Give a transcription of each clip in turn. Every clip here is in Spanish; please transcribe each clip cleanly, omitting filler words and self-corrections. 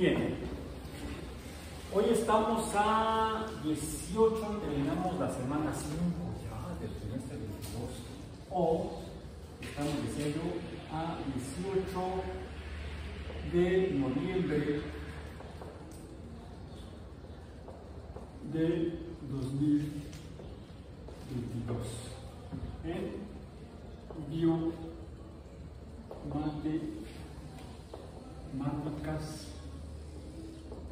Bien, hoy estamos a 18, terminamos la semana 5 ya del trimestre 22, o estamos diciendo a 18 de noviembre de 2022 en Biomatemáticas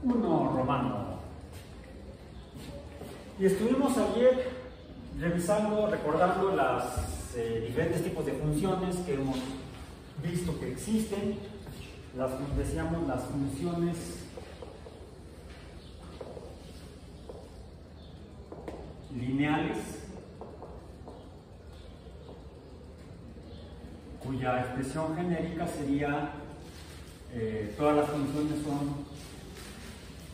1 romano. Y estuvimos ayer revisando, recordando los diferentes tipos de funciones que hemos visto que existen. Decíamos las funciones lineales, cuya expresión genérica sería, todas las funciones son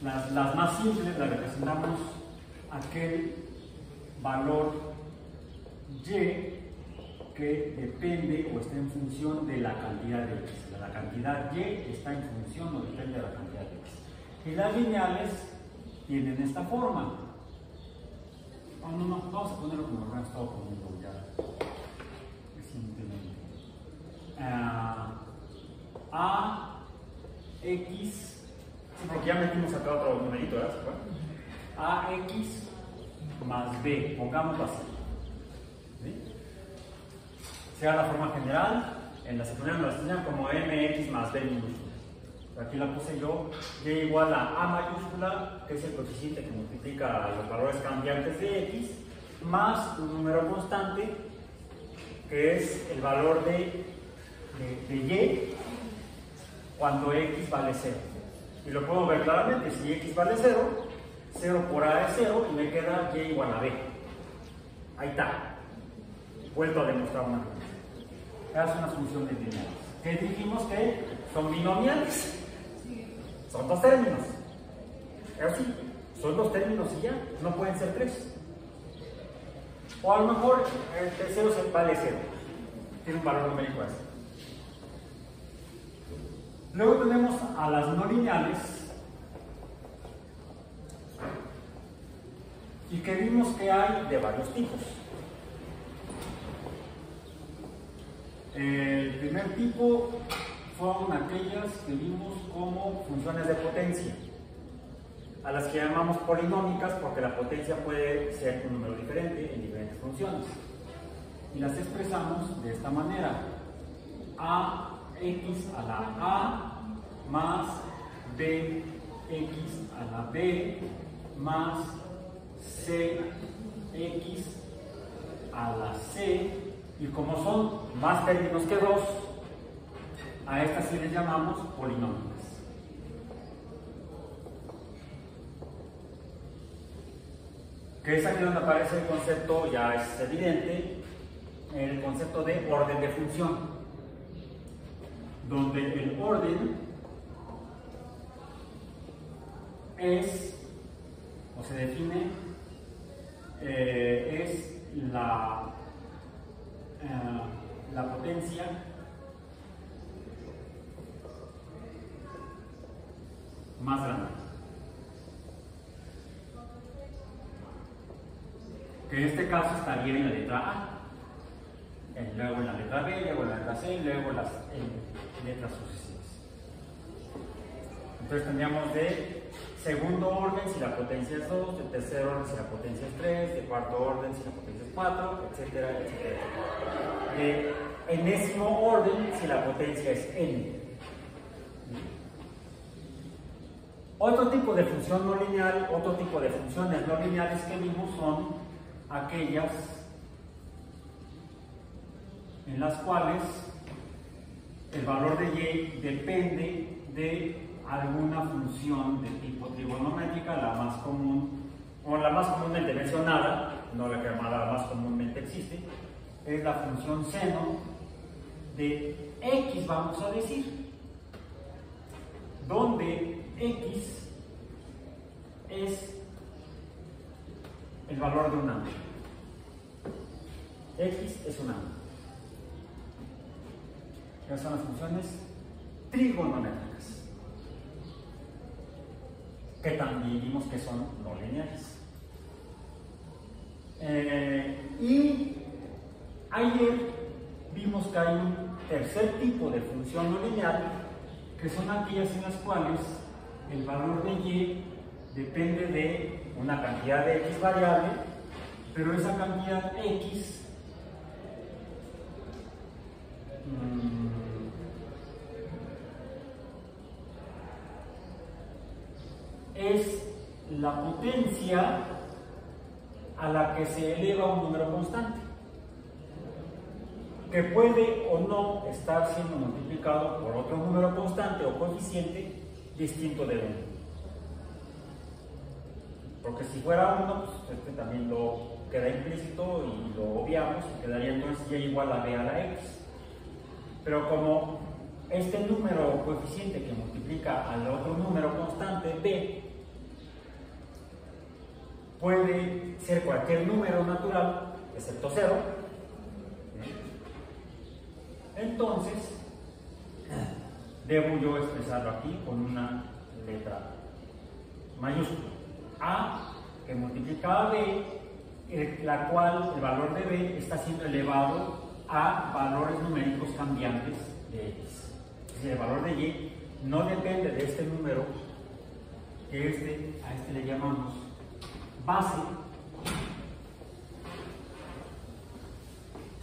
las más simples, las representamos aquel valor y que depende o está en función de la cantidad de x. La cantidad y está en función o depende de la cantidad de x. Y las lineales tienen esta forma. No, vamos a ponerlo como lo he estado poniendo ya recientemente. AX, porque ya metimos acá otro numerito, ¿verdad? AX más B, pongámoslo así. ¿Sí? Sea la forma general, en la secundaria nos la enseñan como MX más B minúscula. Aquí la puse yo, y igual a A mayúscula, que es el coeficiente que multiplica los valores cambiantes de X, más un número constante, que es el valor de Y cuando X vale 0. Y lo puedo ver claramente, si X vale 0, 0 por A es 0 y me queda Y igual a B. Ahí está. Vuelto a demostrar una cosa. Es una función lineal. Que dijimos que son binomiales. Son dos términos. Pero sí, son dos términos y ya, no pueden ser tres. O a lo mejor el tercero vale 0. Tiene un valor numérico así. Luego tenemos a las no lineales. Y que vimos que hay de varios tipos. El primer tipo fueron aquellas que vimos como funciones de potencia, a las que llamamos polinómicas porque la potencia puede ser un número diferente en diferentes funciones. Y las expresamos de esta manera: AX a la A más BX a la B más CX a la C, y como son más términos que 2, a estas sí les llamamos polinómicas. Que es aquí donde aparece el concepto, ya es evidente, el concepto de orden de función, donde el orden es, o se define, es la potencia más grande. Que en este caso estaría en la letra A, luego en la letra B, luego en la letra C, y luego las letras sucesivas. Entonces tendríamos de segundo orden si la potencia es 2, de tercer orden si la potencia es 3, de cuarto orden si la potencia es 4, etcétera, etcétera. De enésimo orden si la potencia es n. Otro tipo de función no lineal, otro tipo de funciones no lineales que vimos son aquellas en las cuales el valor de y depende de alguna función de tipo trigonométrica, la más común, o la más comúnmente mencionada, no la que más comúnmente existe, es la función seno de x, vamos a decir, donde x es el valor de un ángulo. X es un ángulo. Esas son las funciones trigonométricas. que también vimos que son no lineales. Y ayer vimos que hay un tercer tipo de función no lineal, que son aquellas en las cuales el valor de y depende de una cantidad de x variable, pero esa cantidad x es la potencia a la que se eleva un número constante, que puede o no estar siendo multiplicado por otro número constante o coeficiente distinto de 1. Porque si fuera 1, pues este también lo queda implícito y lo obviamos y quedaría entonces y igual a b a la x. Pero como este número coeficiente que multiplica al otro número constante b puede ser cualquier número natural excepto 0, entonces debo yo expresarlo aquí con una letra mayúscula. A que multiplica a b, la cual el valor de b está siendo elevado a valores numéricos cambiantes de x. Es decir, el valor de y no depende de este número, que a este le llamamos base,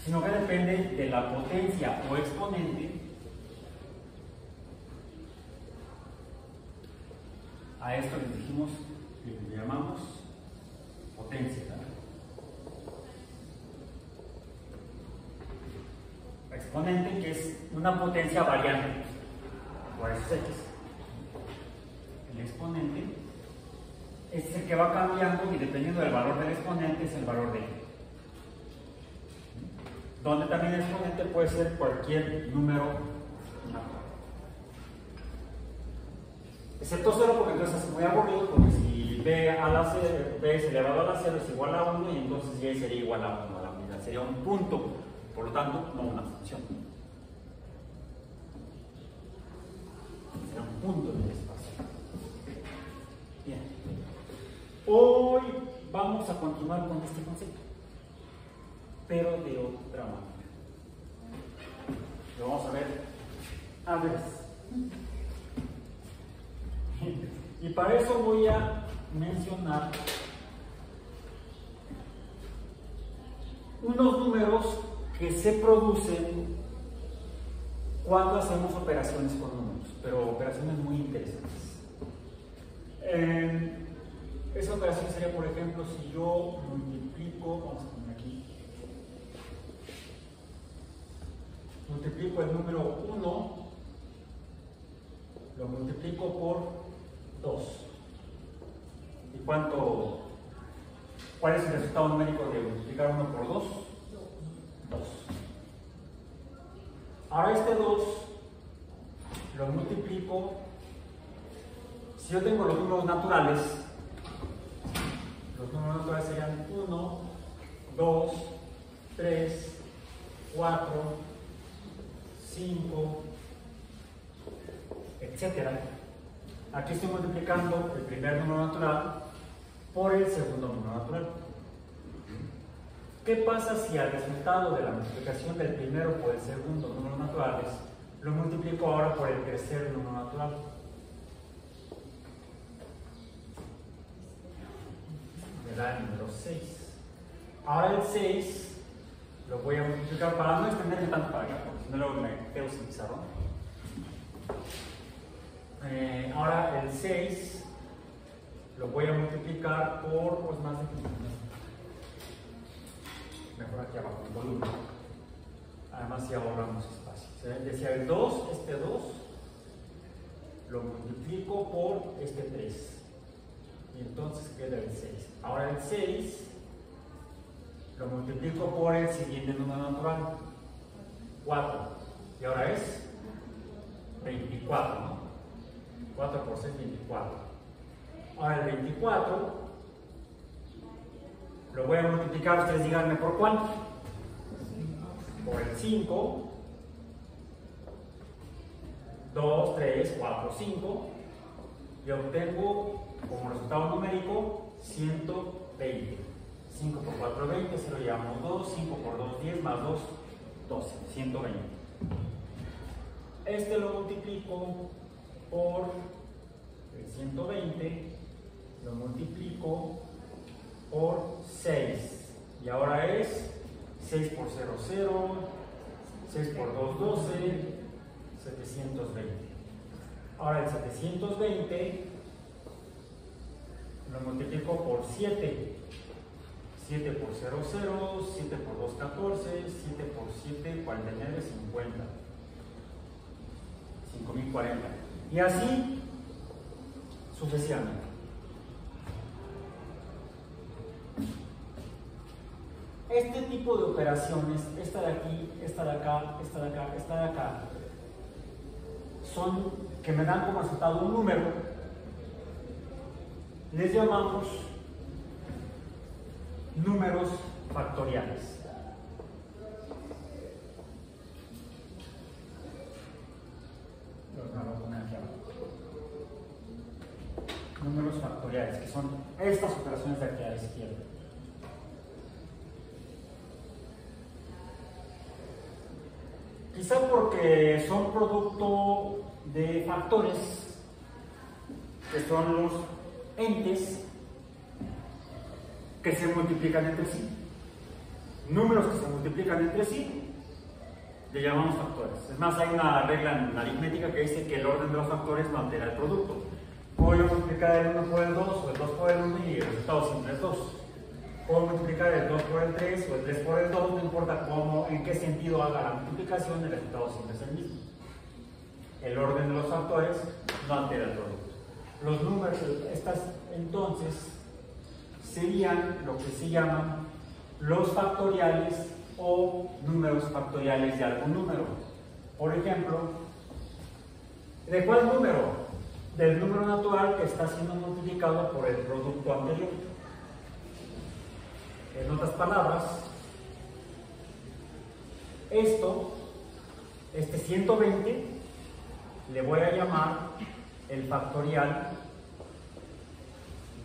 sino que depende de la potencia o exponente a esto le dijimos, le llamamos potencia, ¿verdad? Exponente, que es una potencia variable, por eso es x. El exponente es el que va cambiando y dependiendo del valor del exponente es el valor de y. Donde también el exponente puede ser cualquier número natural. Excepto 0, porque entonces es muy aburrido, porque si b es elevado a la 0 es igual a 1 y entonces y sería igual a 1 a la unidad, sería un punto, por lo tanto no una función. Será un punto en el espacio. Bien. Hoy vamos a continuar con este concepto, pero de otra manera. Lo vamos a ver a veces. Y para eso voy a mencionar unos números que se producen cuando hacemos operaciones con números, pero operaciones muy interesantes. Esa operación sería, por ejemplo, si yo multiplico, vamos a poner aquí, multiplico el número 1, lo multiplico por 2. ¿Y cuál es el resultado numérico de multiplicar 1 por 2? 2. Ahora este 2 lo multiplico, si yo tengo los números naturales serían 1, 2, 3, 4, 5, etcétera. Aquí estoy multiplicando el primer número natural por el segundo número natural. ¿Qué pasa si al resultado de la multiplicación del primero por el segundo número naturales lo multiplico ahora por el tercer número natural? Me da el número 6. Ahora el 6 lo voy a multiplicar para no extenderme tanto para acá, porque si no luego me quedo sin pizarrón. Ahora el 6 lo voy a multiplicar por, pues más de mejor aquí abajo, el volumen. Además si ahorramos espacio. Decía el 2, este 2 lo multiplico por este 3 y entonces queda el 6. Ahora el 6 lo multiplico por el siguiente número natural, 4, y ahora es 24, ¿no? 4 por 6, 24. Ahora el 24 lo voy a multiplicar, ustedes díganme por cuánto. Por el 5, 2, 3, 4, 5. y obtengo como resultado numérico 120. 5 por 4, 20, 0 llevamos 2, 5 por 2, 10, más 2, 12, 120. Este lo multiplico por el 120, lo multiplico por 6, y ahora es 6 por 0, 0, 6 por 2, 12, 720. Ahora el 720 lo multiplico por 7, 7 por 0, 0, 7 por 2, 14, 7 por 7, 49, 50, 5040, y así sucesivamente. Este tipo de operaciones, esta de aquí, esta de acá, esta de acá, esta de acá, son que me dan como resultado un número, les llamamos números factoriales. Los voy a poner aquí abajo. Números factoriales, que son estas operaciones de aquí a la izquierda. Quizá porque son producto de factores que son los entes que se multiplican entre sí. Números que se multiplican entre sí le llamamos factores. Es más, hay una regla en aritmética que dice que el orden de los factores no altera el producto. Puedo yo multiplicar el 1 por el 2 o el 2 por el 1 y el resultado siempre es 2. Puedo multiplicar el 2 por el 3 o el 3 por el 2, no importa cómo, en qué sentido haga la multiplicación, el resultado siempre es el mismo. El orden de los factores no altera el producto. Los números, estas entonces serían lo que se llaman los factoriales o números factoriales de algún número. Por ejemplo, ¿de cuál número? Del número natural que está siendo multiplicado por el producto anterior. En otras palabras, este 120 le voy a llamar el factorial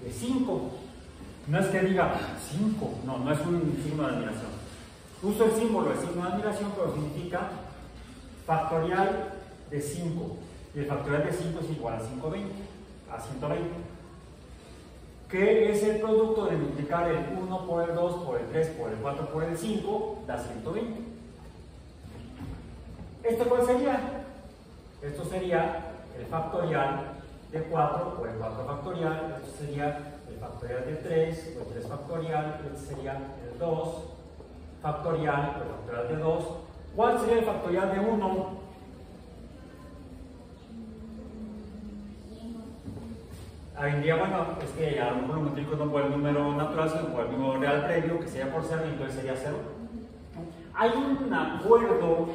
de 5. No es que diga 5, no es un signo de admiración. Uso el símbolo de signo de admiración, pero significa factorial de 5. Y el factorial de 5 es igual a 120. Que es el producto de multiplicar el 1 por el 2, por el 3, por el 4, por el 5, da 120. ¿Esto cuál sería? Esto sería el factorial de 4 por el 4 factorial, esto sería el factorial de 3, o el 3 factorial, este sería el 2 factorial, o el factorial de 2. ¿Cuál sería el factorial de 1? Alguien diría, bueno, es que a lo mejor lo multiplico no por el número natural, sino por el número real previo, que sería por 0, y entonces sería 0. Hay un acuerdo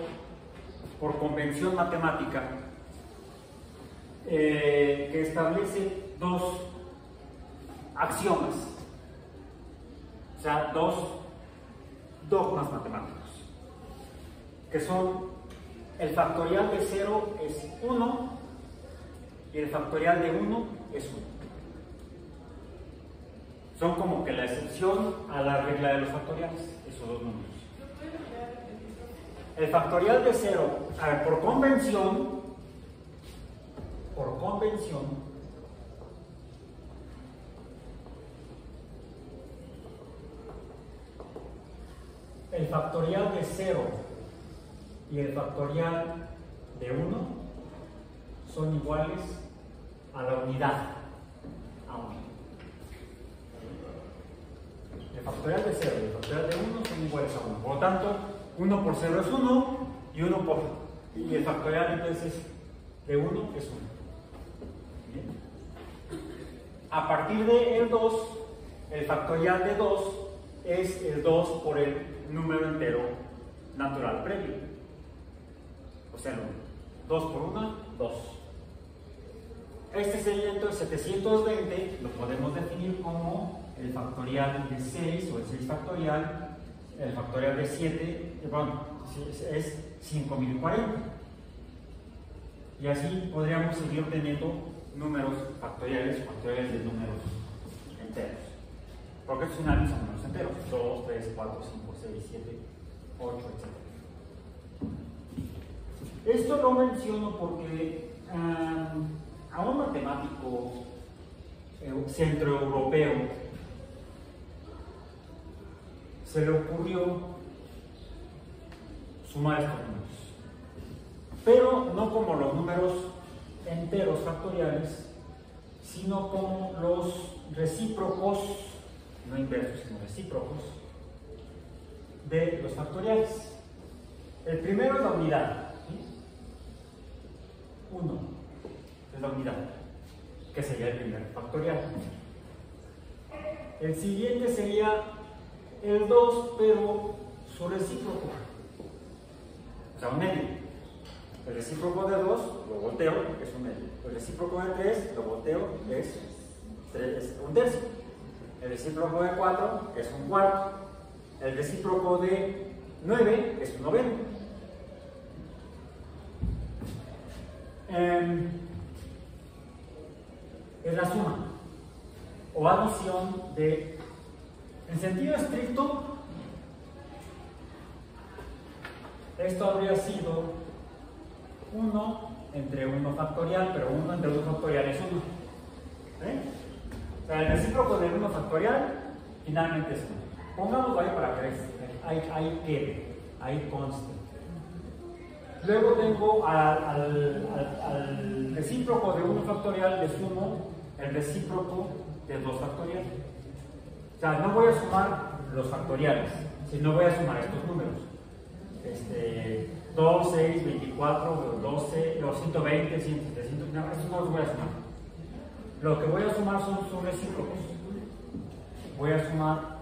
por convención matemática que establece dos axiomas, o sea, dos dogmas matemáticos, que son el factorial de 0 es 1 y el factorial de 1 es 1. Son como que la excepción a la regla de los factoriales, esos dos números. El factorial de 0, a ver, por convención, el factorial de 0 y el factorial de 1 son iguales a la unidad, a 1. El factorial de 0 y el factorial de 1 son iguales a 1. Por lo tanto, 1 por 0 es 1 y el factorial entonces de 1 es 1. ¿Bien? A partir del 2, el factorial de 2 es el 2 por el número entero natural previo. O sea, 2 por 1, 2. Este sería entonces 720, lo podemos definir como el factorial de 6 o el 6 factorial, el factorial de 7, bueno, es 5040. Y así podríamos seguir obteniendo números factoriales o factoriales de números enteros. Porque estos finalmente son números enteros: 2, 3, 4, 5, 6, 7, 8, etc. Esto lo menciono porque a un matemático centroeuropeo se le ocurrió sumar estos números, pero no como los números enteros factoriales, sino como los recíprocos, no inversos, sino recíprocos de los factoriales. El primero es la unidad, ¿sí? 1 es la unidad, que sería el primer factorial. El siguiente sería el 2, pero su recíproco, o sea, un medio. El recíproco de 2 lo volteo, es un medio. El recíproco de 3 lo volteo, es un tercio. El recíproco de 4 es un cuarto. El recíproco de 9 es un noveno. Es la suma o adición de, en sentido estricto, esto habría sido 1 entre 1 factorial, pero 1 entre 1 factorial es 1. O sea, el recíproco de 1 factorial finalmente es 1. Pongámoslo ahí para que ahí quede, ahí conste. Luego tengo al recíproco de 1 factorial, le sumo el recíproco de 2 factorial. O sea, no voy a sumar los factoriales, sino voy a sumar estos números. 2, 6, 24, 12, los 120, 100, 300, no, esos no los voy a sumar. Lo que voy a sumar son sus recíprocos. Voy a sumar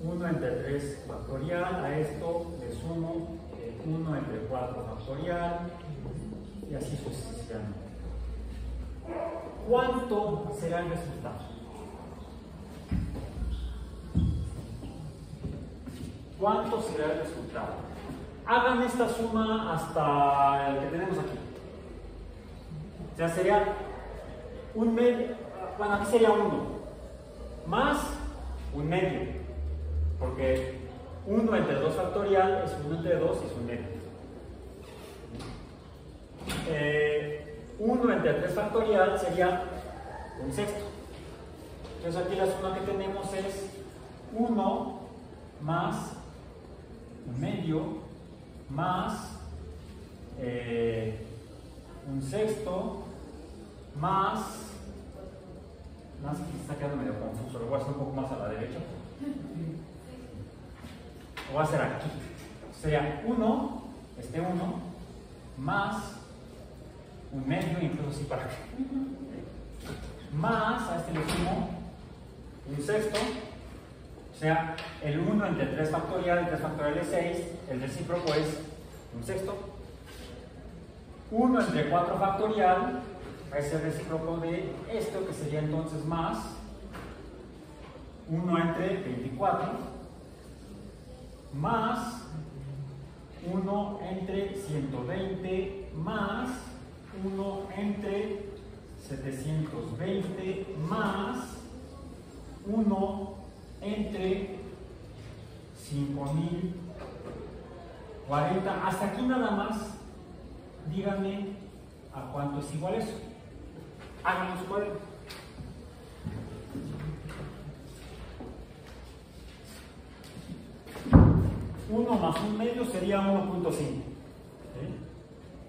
1 entre 3 factorial, a esto le sumo 1 entre 4 factorial, y así sucesivamente. ¿Cuánto será el resultado? ¿Cuánto será el resultado? Hagan esta suma hasta el que tenemos aquí. O sea, sería un medio, bueno, aquí sería 1, más un medio, porque 1 entre 2 factorial es 1 entre 2 y es un medio. 1 entre 3 factorial sería un sexto. Entonces aquí la suma que tenemos es 1 más un medio más un sexto más que está quedando medio confuso, lo voy a hacer un poco más a la derecha. Lo voy a hacer aquí. Sería 1, 1 más un medio, incluso así para acá. Más, a este le sumo un sexto, o sea, el 1 entre 3 factorial, el 3 factorial es 6, el recíproco es un sexto. 1 entre 4 factorial es el recíproco de esto, que sería entonces más 1 entre 24, más 1 entre 120, más 1 entre 720, más 1 entre 5040. Hasta aquí nada más. Díganme a cuánto es igual eso. Háganlo su cuaderno. 1 más un medio sería 1.5. ¿Sí?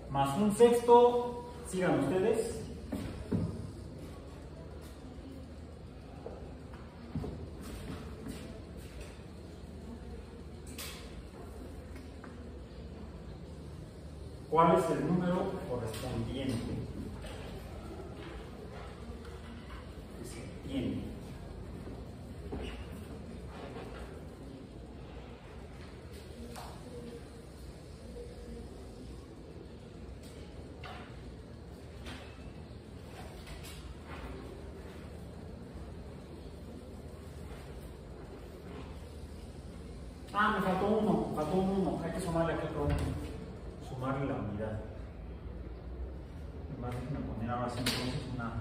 Más un sexto, sigan ustedes. ¿Cuál es el número correspondiente que se tiene? Ah, me faltó uno, hay que sumarle aquí otro uno. Sumarle la unidad. déjenme poner ahora sí entonces una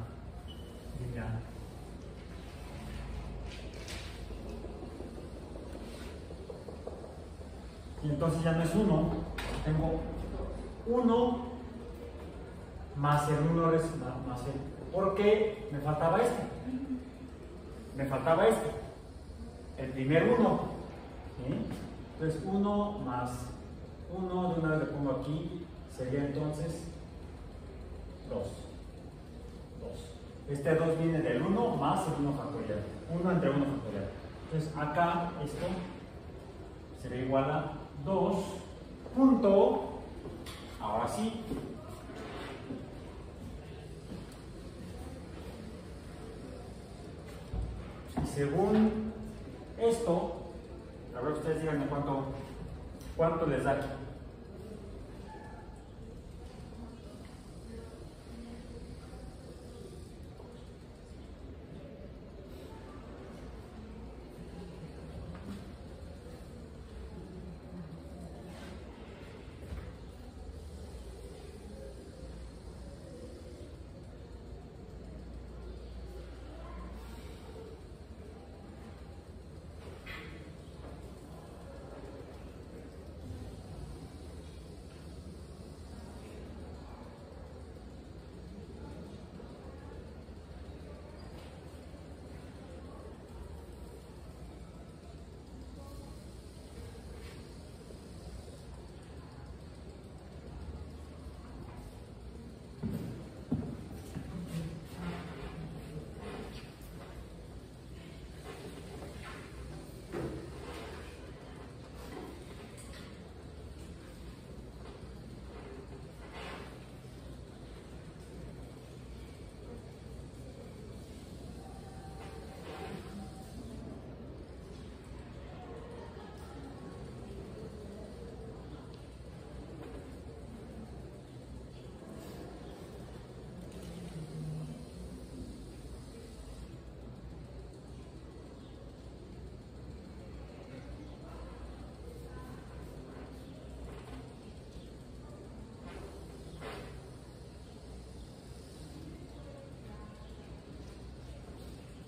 línea. Y entonces ya no es 1, tengo 1 más el 1 es más el. ¿Por qué? Me faltaba este. Me faltaba este. El primer 1. ¿Sí? Entonces 1 más 1, de una vez le pongo aquí, sería entonces 2. 2. Este 2 viene del 1 más el 1 factorial. 1 entre 1 factorial. Entonces acá esto será igual a 2 punto, ahora sí, y según esto, a ver ustedes díganme cuánto les da aquí.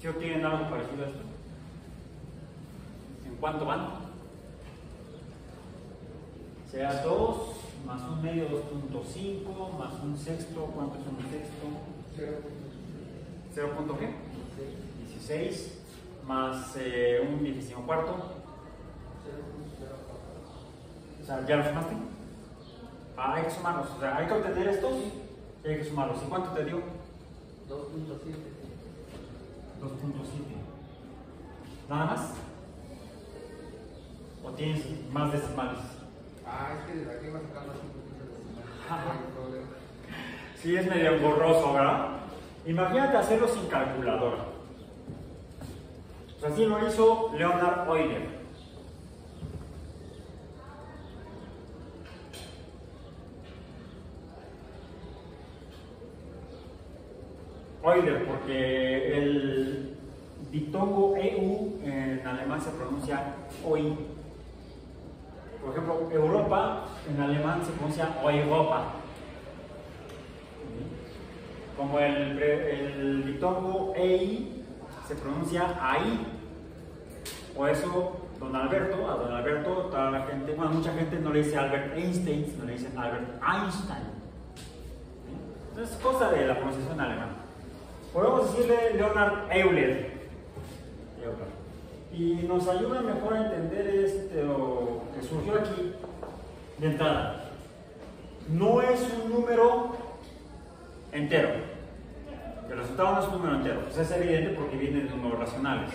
¿Sí obtienen algo parecido a esto? ¿En cuánto van? Sea 2 más un medio 2.5 más un sexto, ¿cuánto es un sexto? 0. ¿0 qué? 16 más un 16 cuarto. O sea, ¿ya lo sumaste? Ah, hay que sumarlos, o sea, hay que obtener estos y hay que sumarlos. ¿Y cuánto te dio? 2.7. 2.7. ¿Nada más? ¿O tienes más decimales? Es que desde aquí va sacando así un poquito de decimales. Sí, es medio borroso, ¿verdad? Imagínate hacerlo sin calculadora. O sea, así lo hizo Leonhard Euler. Euler, porque el diptongo EU en alemán se pronuncia OI. Por ejemplo, Europa en alemán se pronuncia Europa. Como el diptongo EI se pronuncia AI. Por eso a don Alberto, toda la gente, bueno, mucha gente no le dice Albert Einstein, sino le dicen Albert Einstein. Entonces es cosa de la pronunciación alemana. Podemos decirle Leonhard Euler. Y nos ayuda mejor a entender esto que surgió aquí de entrada. No es un número entero. El resultado no es un número entero. Pues es evidente porque viene de números racionales.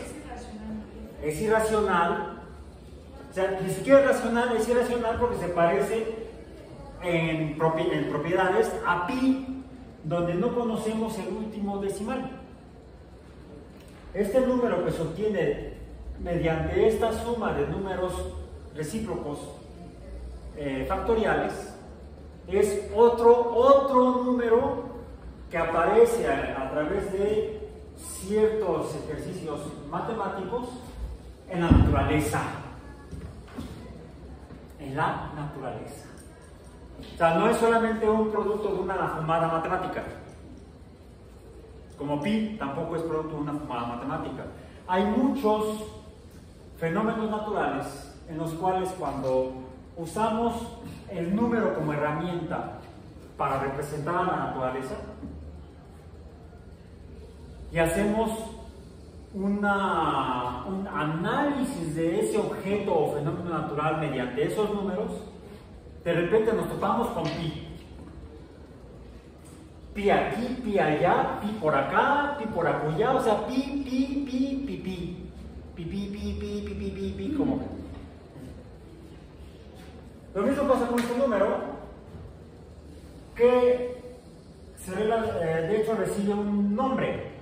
Es irracional. O sea, ni siquiera es racional, es irracional porque se parece en propiedades a pi, donde no conocemos el último decimal. Este número que se obtiene mediante esta suma de números recíprocos factoriales es otro número que aparece a través de ciertos ejercicios matemáticos en la naturaleza. En la naturaleza. O sea, no es solamente un producto de una fumada matemática. Como pi tampoco es producto de una fumada matemática. Hay muchos fenómenos naturales en los cuales cuando usamos el número como herramienta para representar a la naturaleza y hacemos un análisis de ese objeto o fenómeno natural mediante esos números, de repente nos topamos con pi. Pi aquí, pi allá, pi por acá, pi por acullá, o sea, pi, pi, pi, pi, pi. Pi, pi, pi, pi, pi, pi, pi, pi, como. Lo mismo pasa con este número, que de hecho recibe un nombre.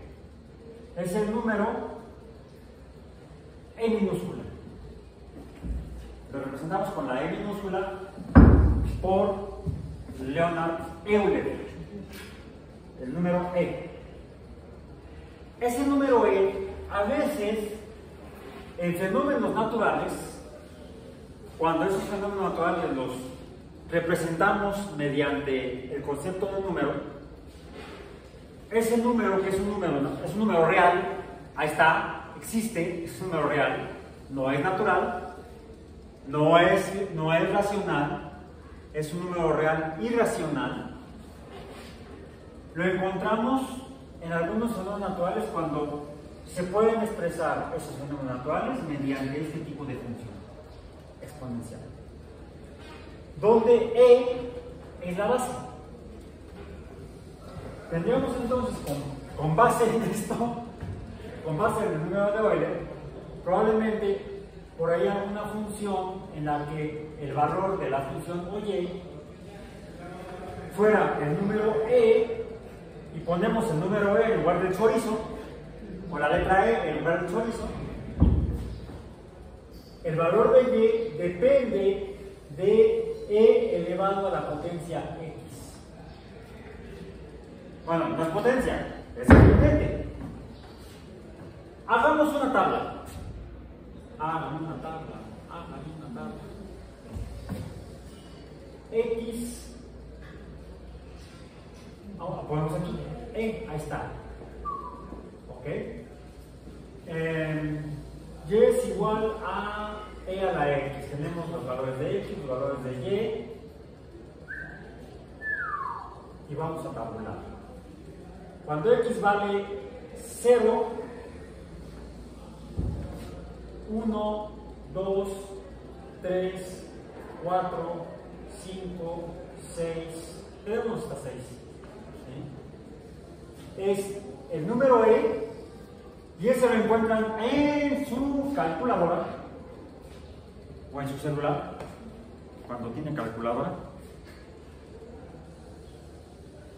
Es el número E minúscula. Lo representamos con la E minúscula por Leonhard Euler. El número E. Ese número E, a veces, en fenómenos naturales, cuando esos fenómenos naturales los representamos mediante el concepto de número, ese número, que es un número real, ahí está, existe, es un número real, no es natural, no es racional, es un número real irracional. Lo encontramos en algunos fenómenos naturales cuando se pueden expresar esos fenómenos naturales mediante este tipo de función exponencial, donde E es la base. Tendríamos entonces, con base en esto, con base en el número de Euler, probablemente por ahí alguna función en la que el valor de la función Y fuera el número E, y ponemos el número E en lugar del chorizo, o la letra E en lugar del chorizo. El valor de Y depende de E elevado a la potencia X. Bueno, no es potencia, es evidente. Hagamos una tabla. Hagan una tabla. X. Ahora ponemos aquí. Ahí está. ¿Ok? Y es igual a E a la X. Tenemos los valores de X, los valores de Y. Y vamos a tabular. Cuando X vale 0, 1, 2, 3, 4, 5, 6, tenemos hasta 6. ¿Sí? Es el número E, y ese lo encuentran en su calculadora o en su celular, cuando tiene calculadora.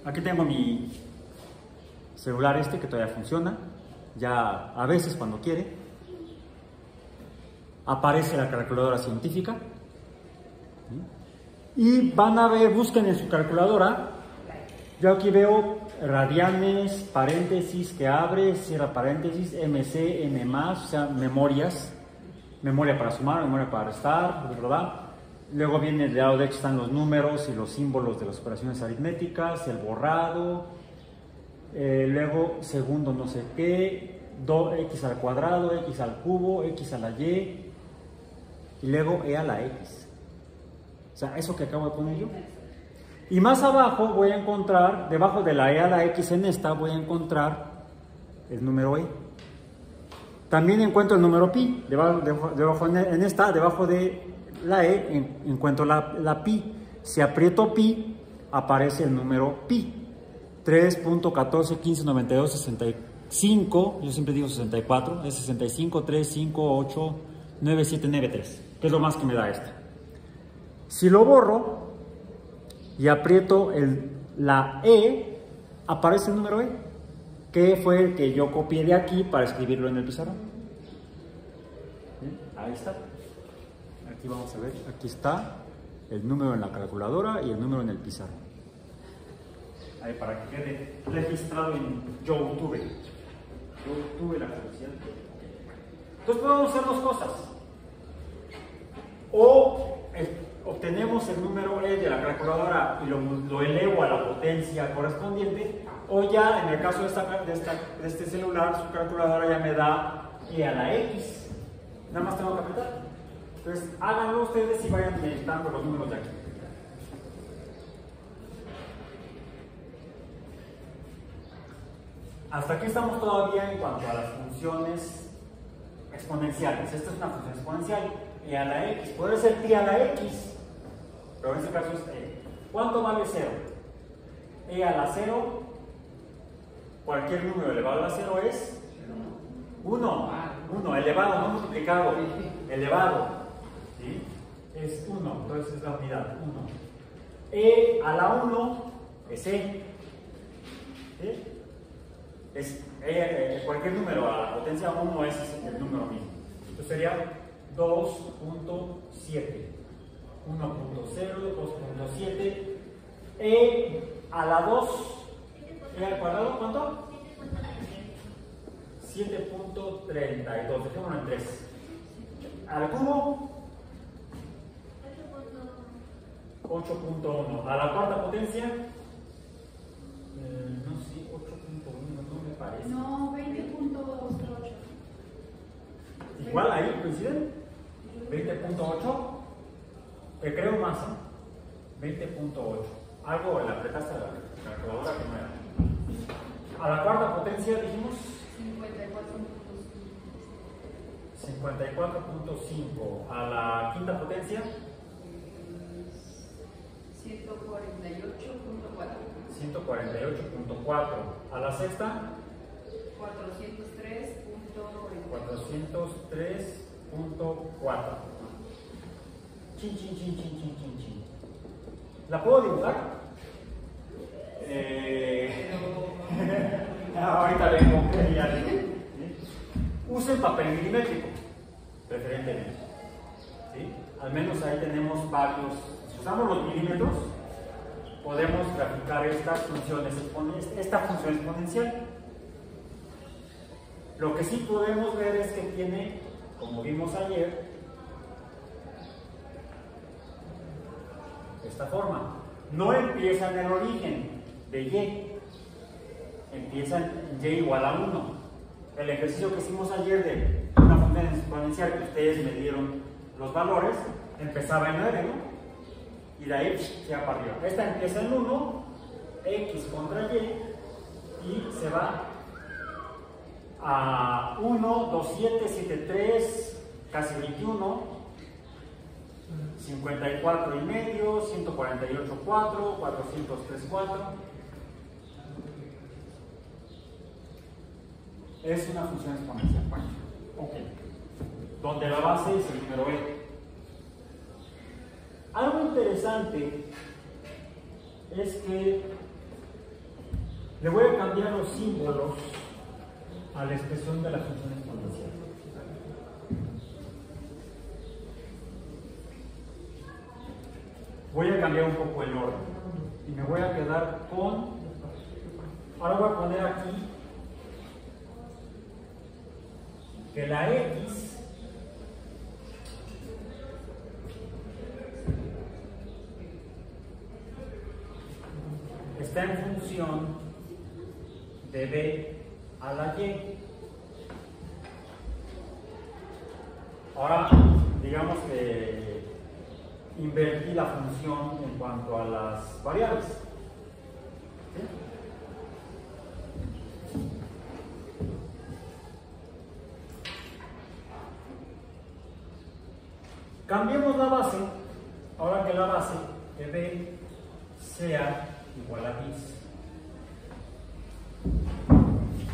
Aquí tengo mi celular que todavía funciona, ya a veces cuando quiere. Aparece la calculadora científica. Y van a ver, busquen en su calculadora. Yo aquí veo radianes, paréntesis que abre, cierra paréntesis, MC, M+, o sea, memorias. Memoria para sumar, memoria para restar, ¿verdad? Luego viene el lado derecho, están los números y los símbolos de las operaciones aritméticas, el borrado. Luego segundo no sé qué, x al cuadrado, x al cubo, x a la y, y luego e a la x. O sea, eso que acabo de poner yo. Y más abajo voy a encontrar, debajo de la e a la x en esta, voy a encontrar el número e. También encuentro el número pi, debajo en esta, debajo de la e, encuentro la pi. Si aprieto pi, aparece el número pi. 3.14, 15, 92, 65, yo siempre digo 64, es 65, 3, 5, 8, 9, 7, 9, 3, que es lo más que me da esta. Si lo borro y aprieto la E, aparece el número E, que fue el que yo copié de aquí para escribirlo en el pizarrón. Ahí está. Aquí vamos a ver, aquí está el número en la calculadora y el número en el pizarrón. Ahí para que quede registrado en YouTube. Yo tuve la curiosidad. Entonces podemos hacer dos cosas. O obtenemos el número E de la calculadora y lo elevo a la potencia correspondiente, o ya en el caso de este celular, su calculadora ya me da E a la X. Nada más tengo que apretar. Entonces, háganlo ustedes y vayan meditando los números de aquí. Hasta aquí estamos todavía en cuanto a las funciones exponenciales. Esta es una función exponencial, E a la X. Puede ser pi a la X, pero en este caso es E. ¿Cuánto vale 0? E a la 0, cualquier número elevado a la 0 es 1. 1, elevado, no multiplicado, elevado. ¿Sí? Es 1, entonces es la unidad, 1. E a la 1 es E. ¿Sí? Es cualquier número a la potencia 1 es el número mismo. Entonces sería 2.7. 1.0, 2.7. E a la 2, E al cuadrado, ¿cuánto? 7.32, dejémoslo en 3. Al cubo, 8.1. A la cuarta potencia, no sé, 8.1, no me parece. No, 20.8. Igual ahí coinciden. 20.8. Te creo más, 20.8. Algo le apretaste a la calculadora que no era. A la cuarta potencia dijimos 54.5. A la quinta potencia 148.4. A la sexta 403.4. Chin. ¿La puedo dibujar? Ahorita vengo. Usen papel milimétrico, preferentemente. ¿Sí? Al menos ahí tenemos varios. Si usamos los milímetros, podemos graficar estas funciones, esta función exponencial. Lo que sí podemos ver es que tiene, como vimos ayer, esta forma. No empieza en el origen de Y, empieza en Y igual a 1. El ejercicio que hicimos ayer de una función exponencial que ustedes me dieron los valores, empezaba en 9, ¿no? Y de ahí se va para arriba. Esta empieza en 1, X contra Y, y se va a 1, 2, 7, 7, 3, casi 21, 54 y medio, 148, 4, 403, 4. Es una función exponencial. Ok. Donde la base es el número E. Algo interesante es que le voy a cambiar los símbolos a la expresión de la función exponencial. Voy a cambiar un poco el orden y me voy a quedar con. Ahora voy a poner aquí que la X está en función de B a la Y. Ahora, digamos que invertí la función en cuanto a las variables. ¿Sí? Cambiemos la base, ahora que la base de B sea igual a 10.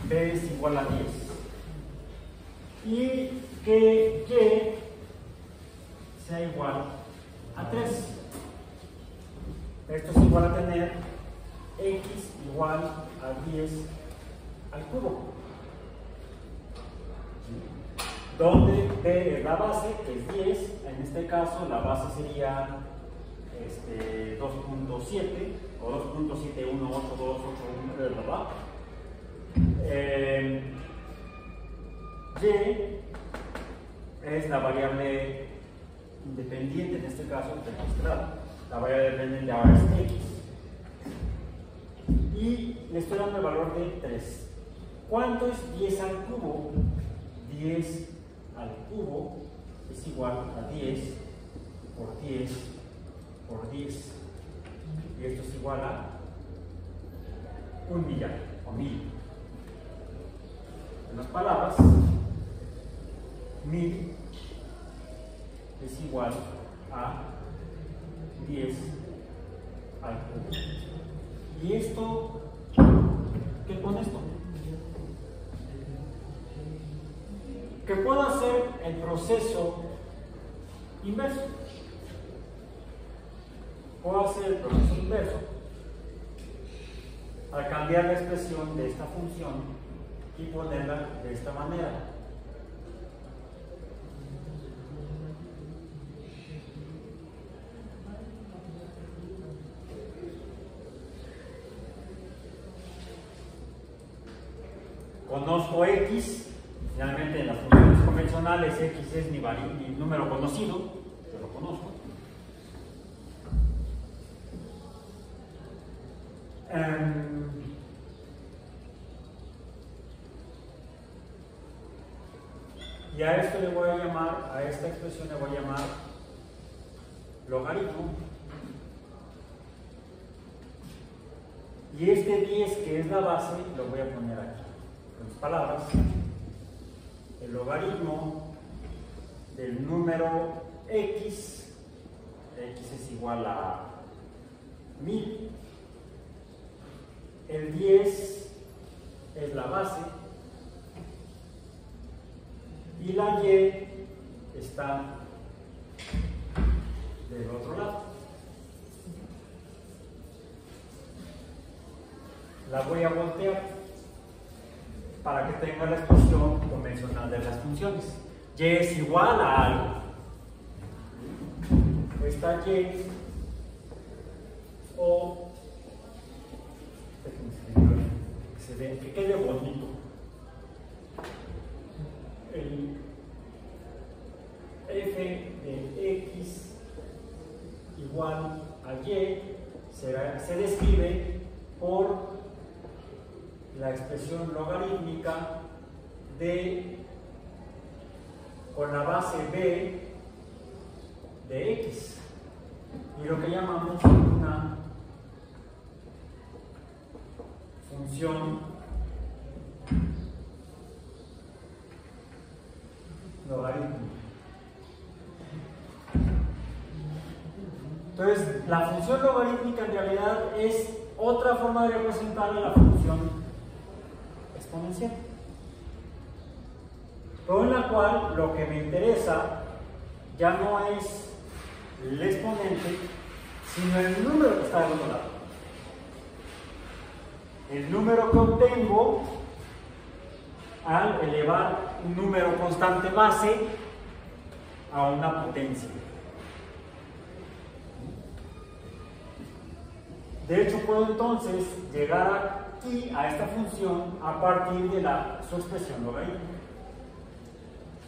B es igual a 10. Y que Y sea igual a 3. Esto es igual a tener X igual a 10 al cubo. Donde B es la base, que es 10, en este caso la base sería 2.7 o 2.7182881, ¿verdad? Y es la variable independiente, en este caso, registrada. La variable dependiente ahora es x. Y le estoy dando el valor de 3. ¿Cuánto es 10 al cubo? 10 al cubo es igual a 10 por 10 por 10. Y esto es igual a 1 millar o 1000. En las palabras, 1000 es igual a 10 al cubo. ¿Y esto qué pone esto? Que puedo hacer el proceso inverso. Puedo hacer el proceso inverso al cambiar la expresión de esta función y ponerla de esta manera. Conozco x, finalmente en las funciones convencionales x es mi número conocido, yo lo conozco. Y a esto le voy a llamar, a esta expresión le voy a llamar logaritmo. Y este 10 que es la base lo voy a poner aquí. En otras palabras, el logaritmo del número x, x es igual a 1000, el 10 es la base y la y está del otro lado. La voy a voltear para que tenga la expresión convencional de las funciones. Y es igual a algo. Esta y o que quede bonito. El f de x igual a y se describe por la expresión logarítmica de con la base b de x y lo que llamamos una función logarítmica. Entonces, la función logarítmica en realidad es otra forma de representar la función exponencial, pero en la cual lo que me interesa ya no es el exponente, sino el número que está del otro lado. El número que obtengo al elevar un número constante base a una potencia. De hecho, puedo entonces llegar aquí a esta función a partir de su expresión logarítmica.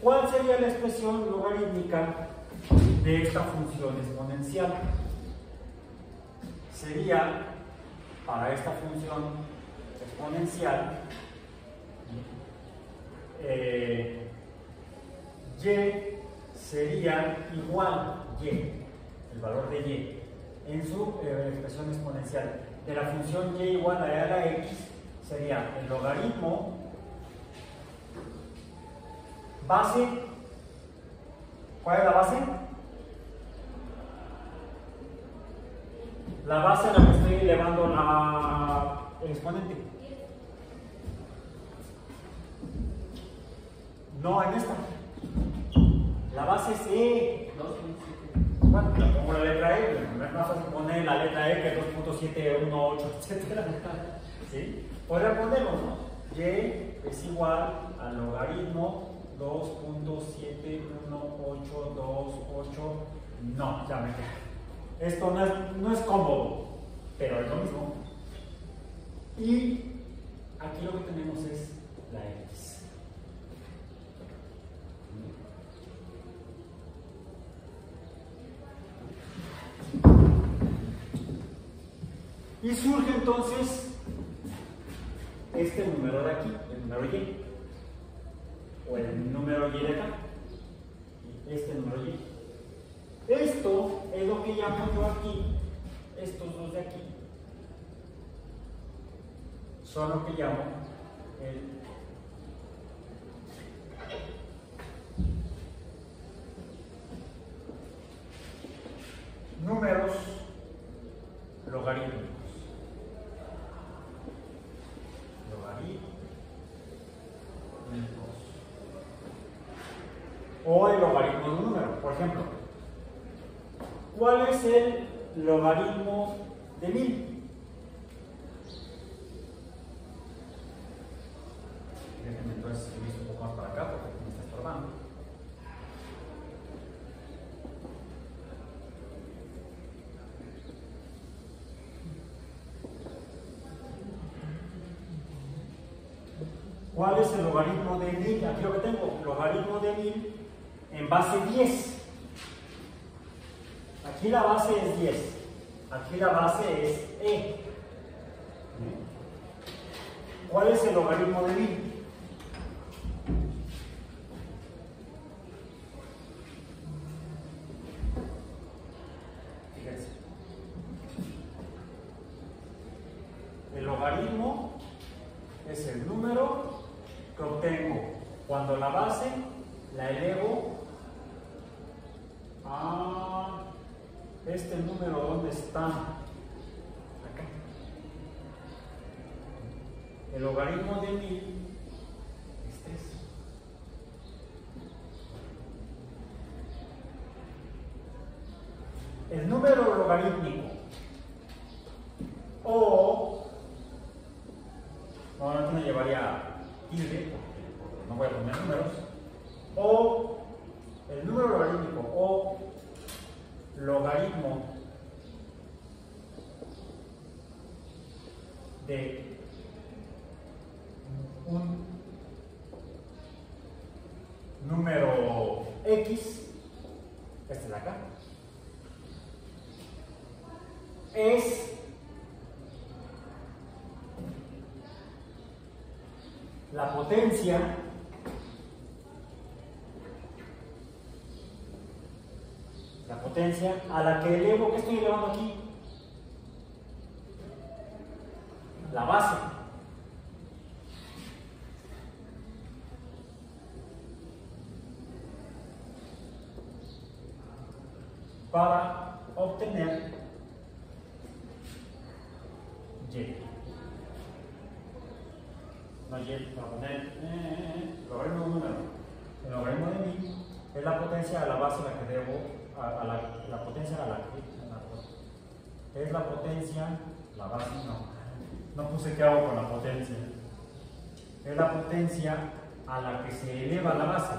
¿Cuál sería la expresión logarítmica de esta función exponencial? Sería, para esta función exponencial, y sería igual y, el valor de y, en su expresión exponencial. De la función y igual a la x sería el logaritmo base. ¿Cuál es la base? La base a la que estoy elevando el exponente. No en esta. La base es E. Bueno, le pongo la letra E, no es más fácil poner la letra E que 2.718, etc. ¿Sí? Podría ponerlo, ¿no? Y es igual al logaritmo 2.71828. No, ya me quedé. Esto no es cómodo, pero es lo mismo. Y aquí lo que tenemos es la X. Y surge entonces este número de aquí, el número y, o el número y de acá, este número y. Esto es lo que llamo yo aquí, estos dos de aquí, son lo que llamo el números logarítmicos. O el logaritmo de un número. Por ejemplo, ¿cuál es el logaritmo de 1000? Déjenme entonces subir un poco más para acá porque me está estorbando. ¿Cuál es el logaritmo de 1000? Aquí lo que tengo, logaritmo de 1000 en base 10. Aquí la base es 10. Aquí la base es E. ¿Cuál es el logaritmo de 1000? Fíjense. El logaritmo es el número que obtengo cuando la base la elevo a este número. ¿Dónde está? Acá. El logaritmo de 1000 es 3. El número logarítmico o no me llevaría tilde porque no voy a poner números, o el número logarítmico o logaritmo de un número X, este de acá, es la potencia a la que elevo. ¿Qué estoy elevando aquí? La base. Para obtener Y. No Y, para poner logaritmo de un número. El logaritmo de 1000 es la potencia a la base a la que debo. La potencia a la que es la potencia, la base no puse qué hago con la potencia, es la potencia a la que se eleva la base,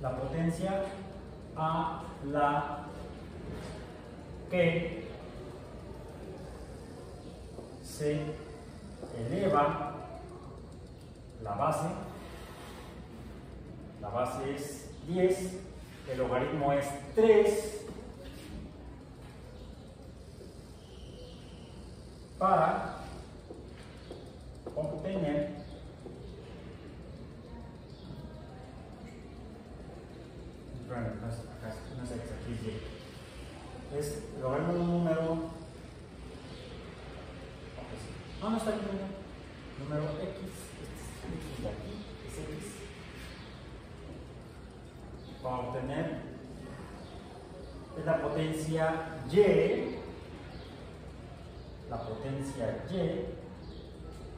la potencia a la que se eleva la base es 10. El logaritmo es 3 para obtener es el logaritmo de un número. No está aquí, número X, este de aquí es X. Para obtener es la potencia Y,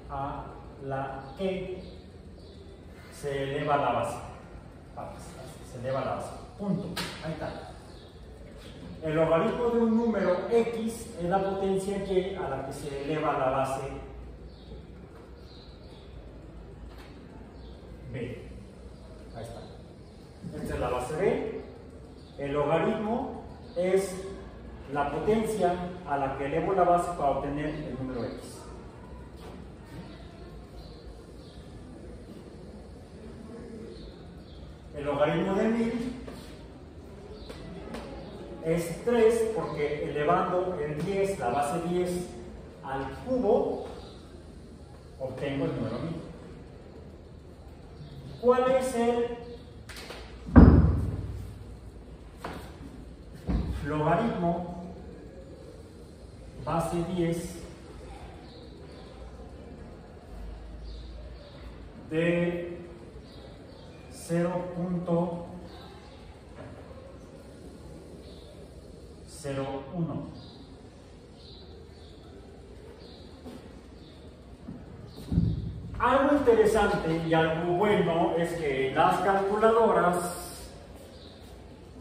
a la que se eleva la base. Se eleva la base. Punto. Ahí está. El logaritmo de un número X es la potencia Y a la que se eleva la base B. Ahí está. Esta es la base B. El logaritmo es la potencia a la que elevo la base para obtener el número X. El logaritmo de 1000 es 3 porque elevando el 10, la base 10, al cubo, obtengo el número 1000. ¿Cuál es el logaritmo base 10 de 0.01? Algo interesante y algo bueno es que las calculadoras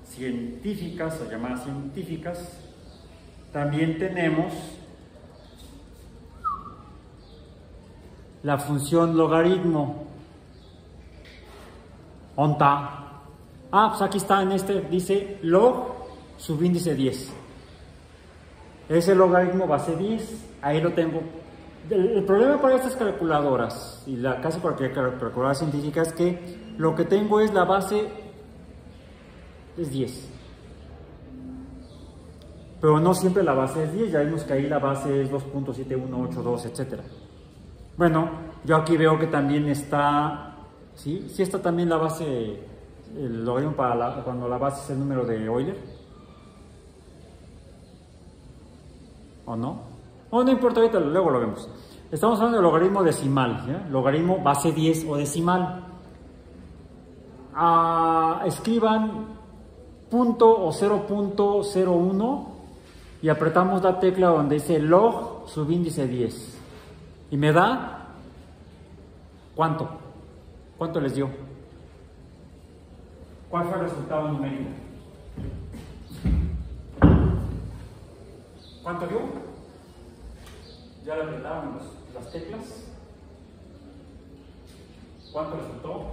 científicas o llamadas científicas también tenemos la función logaritmo. ¿Dónde está? Ah, pues aquí está en este, dice log subíndice 10. Ese logaritmo base 10, ahí lo tengo. El problema para estas calculadoras y casi cualquier calculadora científica es que lo que tengo es la base es 10. Pero no siempre la base es 10, ya vimos que ahí la base es 2.7182, etc. Bueno, yo aquí veo que también está, ¿sí? Sí está también la base, el logaritmo para cuando la base es el número de Euler. ¿O no? Oh, no importa, ahorita luego lo vemos. Estamos hablando de logaritmo decimal, ¿ya? Logaritmo base 10 o decimal. Escriban punto o 0.01 y apretamos la tecla donde dice log subíndice 10. Y me da, ¿cuánto? ¿Cuánto les dio? ¿Cuál fue el resultado numérico? ¿Cuánto dio? ¿Ya le apretaron las teclas? ¿Cuánto resultó?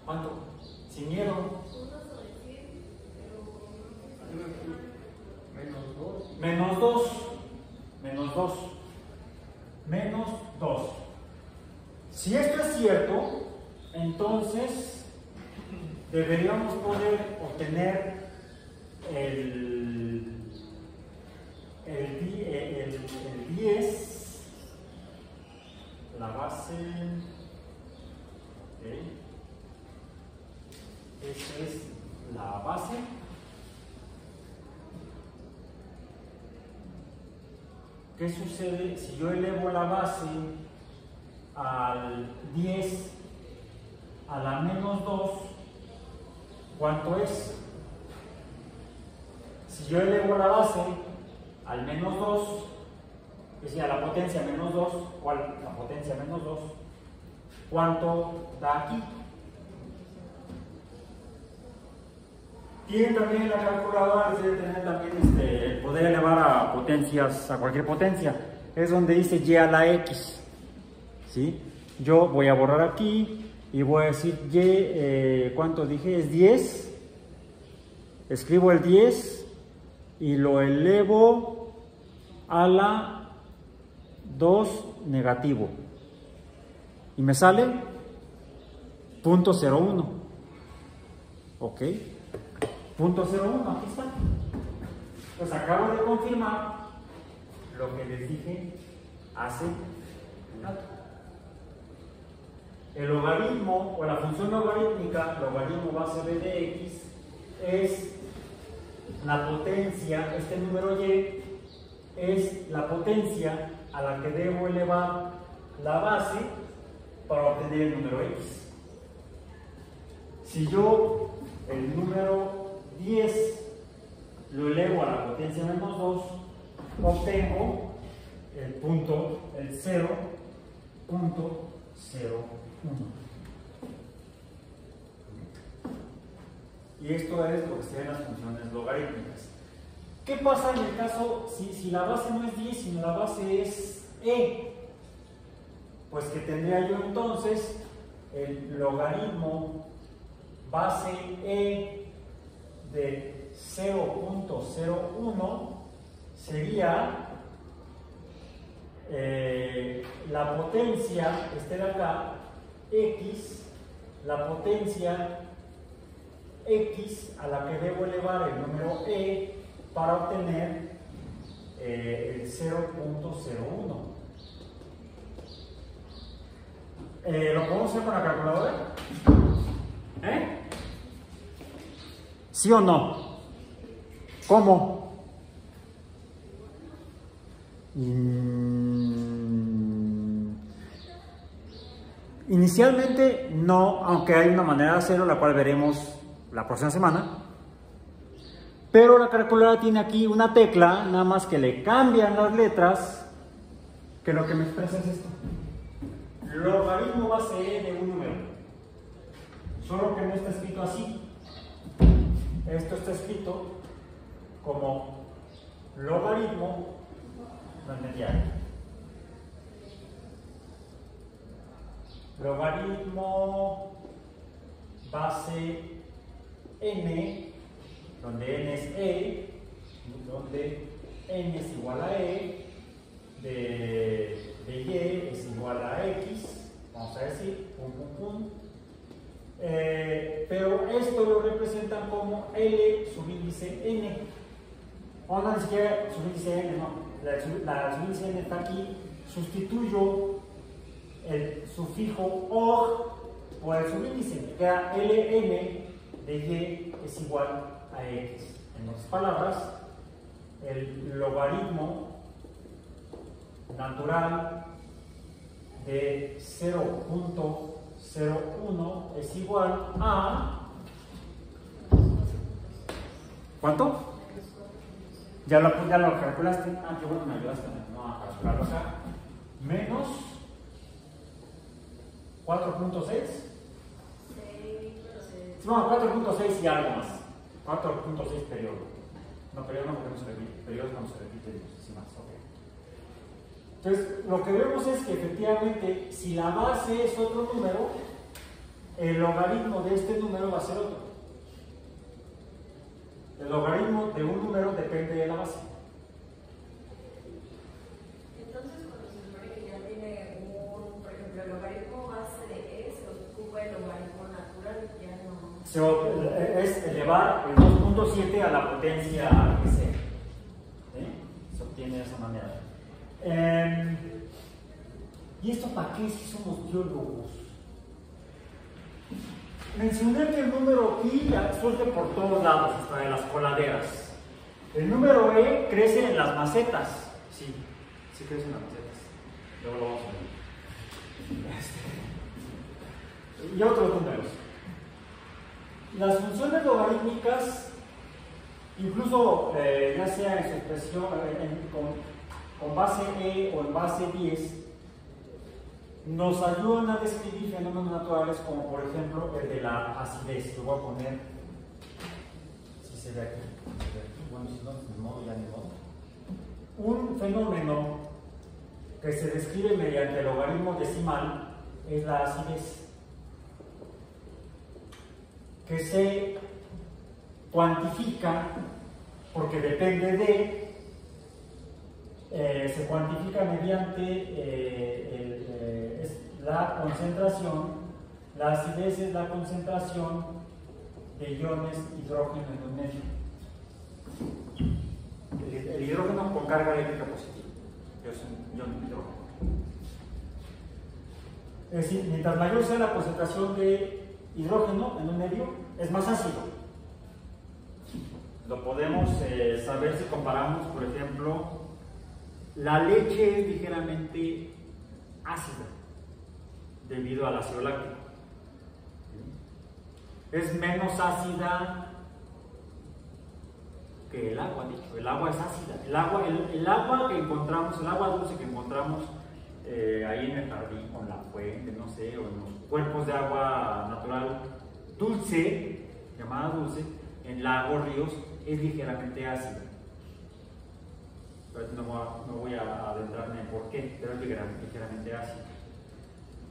¿Cuánto? Sin miedo. Menos 2. Menos 2. Menos 2. Si esto es cierto, entonces deberíamos poder obtener el 10, la base, ¿okay? Esta es la base. ¿Qué sucede si yo elevo la base al 10 a la menos 2? ¿Cuánto es? Si yo elevo la base al menos 2, es decir, a la potencia menos 2, o a la potencia menos 2, ¿cuánto da aquí? Tienen también la calculadora, debe tener también el poder elevar a potencias, a cualquier potencia. Es donde dice y a la x. ¿Sí? Yo voy a borrar aquí y voy a decir y, ¿cuánto dije? Es 10. Escribo el 10 y lo elevo a la 2 negativo. Y me sale 0.01. ¿Ok? 0.01, aquí está. Pues acabo de confirmar lo que les dije hace un rato. El logaritmo o la función logarítmica, logaritmo base b de x, es la potencia, este número y es la potencia a la que debo elevar la base para obtener el número x. Si yo el número 10 lo elevo a la potencia menos 2, obtengo el punto, el 0.01. Y esto es lo que se ve en las funciones logarítmicas. ¿Qué pasa en el caso si la base no es 10, sino la base es e? Pues que tendría yo entonces el logaritmo base e de 0.01 sería la potencia, este de acá, x, la potencia x a la que debo elevar el número e para obtener el 0.01. ¿Lo podemos hacer con la calculadora? ¿Sí o no? ¿Cómo? Inicialmente no, aunque hay una manera de hacerlo, la cual veremos la próxima semana. Pero la calculadora tiene aquí una tecla, nada más que le cambian las letras, que lo que me expresa es esto. Logaritmo base e de un número. Solo que no está escrito así. Esto está escrito como logaritmo, logaritmo base n, donde n es e, donde n es igual a e, de y es igual a x, vamos a decir, pero esto lo representan como L subíndice n. O no, ni siquiera subíndice n, no. La subíndice n está aquí. Sustituyo el sufijo OR por el subíndice. Me queda Ln de y es igual a x. En otras palabras, el logaritmo natural de 0.01 es igual a... ¿Cuánto? ¿Ya lo calculaste? Ah, qué bueno, me ayudaste a calcularlo acá. Menos 4.6. No, 4.6 y algo más. 4.6 periodo. No, periodo no, porque no se repite. Periodo es cuando se repite y más. Ok. Entonces, lo que vemos es que efectivamente, si la base es otro número, el logaritmo de este número va a ser otro. El logaritmo de un número depende de la base. Entonces, cuando se supone que ya tiene un, por ejemplo, el logaritmo base de e, se ocupa el logaritmo natural, ya no. Es elevar el 2.7 a la potencia que sea. Se obtiene de esa manera. ¿Y esto para qué si somos biólogos? Mencioné que el número pi surge por todos lados, hasta en las coladeras. El número e crece en las macetas. Sí, sí crece en las macetas. Luego lo vamos a ver. Y otros números. Las funciones logarítmicas, incluso ya sea en su expresión con base e o en base 10, nos ayudan a describir fenómenos naturales como por ejemplo el de la acidez. Lo voy a poner, si se ve aquí, bueno, si no, de modo ya ni modo. Un fenómeno que se describe mediante el logaritmo decimal es la acidez, que se cuantifica porque depende de, se cuantifica mediante la concentración. La acidez es la concentración de iones hidrógeno en un medio. El hidrógeno con carga eléctrica positiva, es un ion hidrógeno. Es decir, mientras mayor sea la concentración de hidrógeno en un medio, es más ácido. Lo podemos saber si comparamos, por ejemplo, la leche es ligeramente ácida debido al ácido láctico. Es menos ácida que el agua, dicho. El agua es ácida. El agua que encontramos, el agua dulce que encontramos ahí en el jardín, o en la fuente, no sé, o en los cuerpos de agua natural dulce, llamada dulce, en lagos, ríos, es ligeramente ácida. No voy a adentrarme en por qué, pero es ligeramente ácida.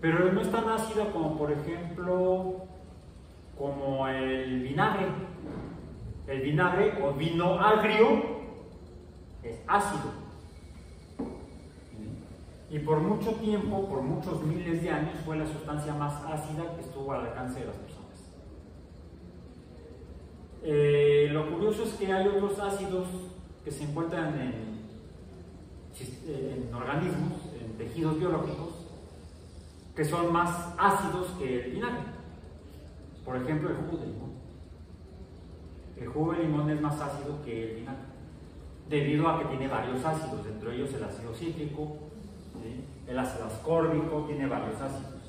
Pero no es tan ácida como, por ejemplo, como el vinagre. El vinagre o vino agrio es ácido. Y por mucho tiempo, por muchos miles de años, fue la sustancia más ácida que estuvo al alcance de las personas. Lo curioso es que hay otros ácidos que se encuentran en organismos, en tejidos biológicos, que son más ácidos que el vinagre. Por ejemplo, el jugo de limón. El jugo de limón es más ácido que el vinagre, debido a que tiene varios ácidos, entre ellos el ácido cítrico, ¿sí? El ácido ascórbico, tiene varios ácidos.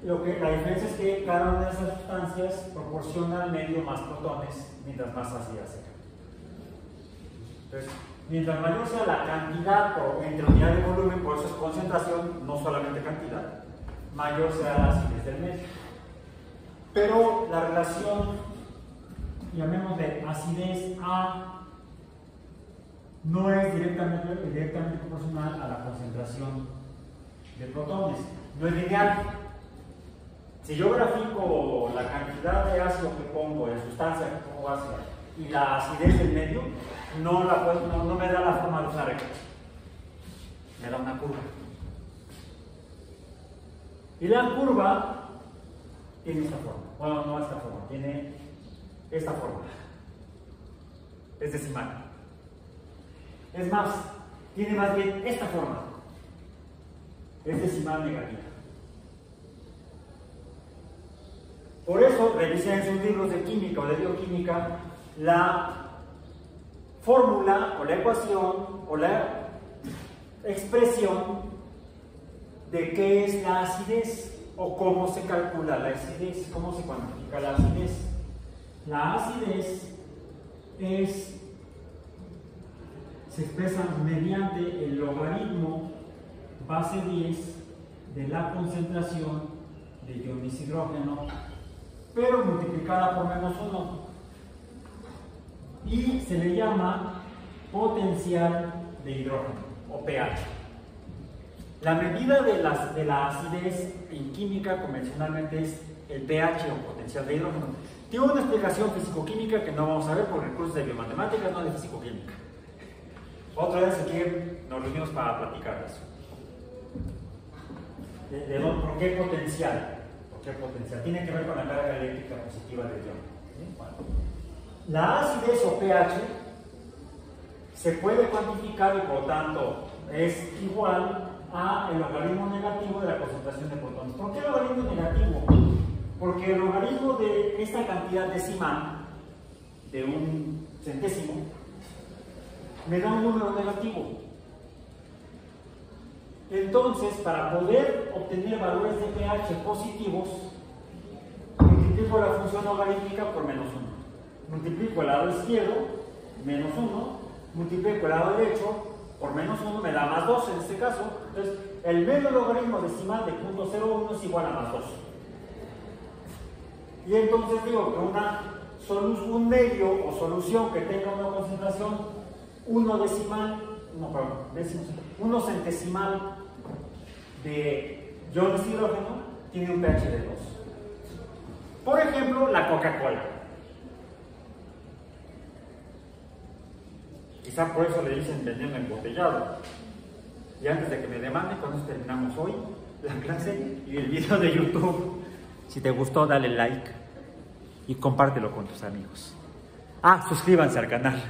La diferencia es que cada una de esas sustancias proporciona al medio más protones mientras más ácida sea. Entonces, mientras mayor sea la cantidad entre unidad de volumen, por eso es concentración, no solamente cantidad, mayor será la acidez del medio. Pero la relación, llamémosle acidez A, no es directamente proporcional a la concentración de protones, no es lineal. Si yo grafico la cantidad de ácido que pongo, de sustancia que pongo ácida, y la acidez del medio, no me da la forma de una recta, me da una curva. Y la curva tiene esta forma, bueno, no esta forma, tiene esta forma, es decimal. Es más, tiene más bien esta forma, es decimal negativa. Por eso, revisen en sus libros de química o de bioquímica la fórmula o la ecuación o la expresión de qué es la acidez o cómo se calcula la acidez, cómo se cuantifica la acidez. La acidez se expresa mediante el logaritmo base 10 de la concentración de iones hidrógeno, pero multiplicada por -1, y se le llama potencial de hidrógeno o pH. La medida de la acidez en química convencionalmente es el pH o potencial de hidrógeno. Tiene una explicación físico-química que no vamos a ver por recursos de biomatemáticas, no de físico-química. Otra vez, si quieren, nos reunimos para platicar de eso. ¿Por qué potencial? Potencial tiene que ver con la carga eléctrica positiva del ion. ¿Sí? Bueno. La acidez o pH se puede cuantificar y por lo tanto es igual a el logaritmo negativo de la concentración de protones. ¿Por qué el logaritmo negativo? Porque el logaritmo de esta cantidad decimal de 1 centésimo me da un número negativo. Entonces, para poder obtener valores de pH positivos, multiplico la función logarítmica por -1. Multiplico el lado izquierdo, -1, multiplico el lado derecho por -1, me da +2 en este caso. Entonces, el medio logaritmo decimal de 0.01 es igual a +2. Y entonces digo que un medio o solución que tenga una concentración 1 centesimal de iones hidrógeno tiene un pH de 2. Por ejemplo, la Coca-Cola. Quizá por eso le dicen veneno embotellado. Y antes de que me demande, con eso terminamos hoy la clase y el video de YouTube. Si te gustó, dale like y compártelo con tus amigos. Suscríbanse al canal.